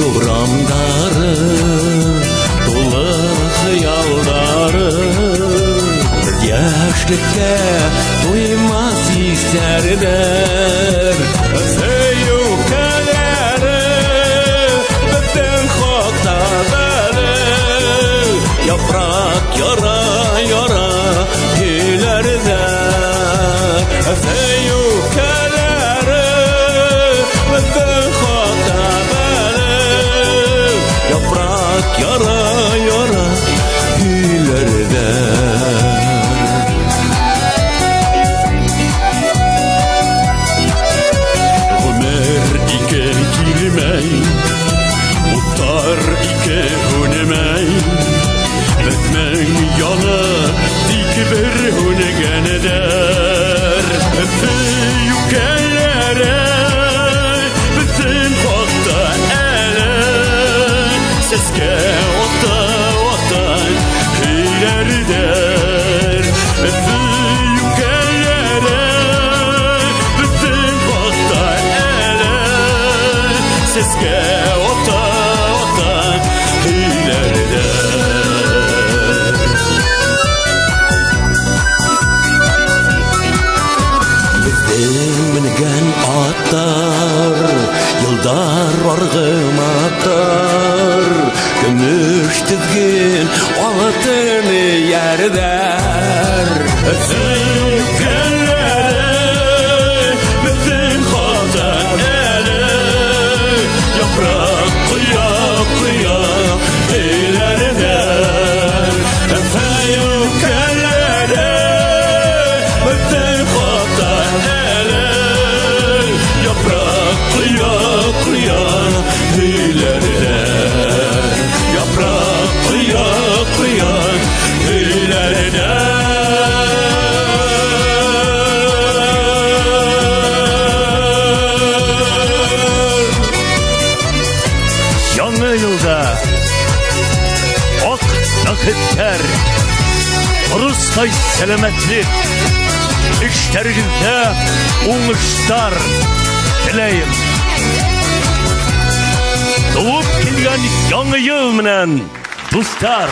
Yuramdары dolu hıyalları Yaşlıkka doymaz isterler Sevyukaları bütün hotaları Yaprak yara yara ileride Sevyukaları bütün hotaları Yaprak yara yara ileride Ömer ike girmey Muhtar ike hunemey Etmen yana dik bir hunegen eder Büyükelere bütün vakta ele Seske ota ota heyler der Büyükelere bütün vakta ele Seske ota ota heyler der Mingen atar, yıldar argım atar Gümüş tüzgün altını yerder Zülkellere bütün hata ele Yaprak kıya kıya ilerler Zülkellere bütün hata Yaprak kıya kıya ilerler Yaprak kıya kıya ilerler Yanı yılda ak nakitler Rus'tay selametlik İşlerinizde uğuşlar dileyim Doğup kelgen yanı yıl menen dostlar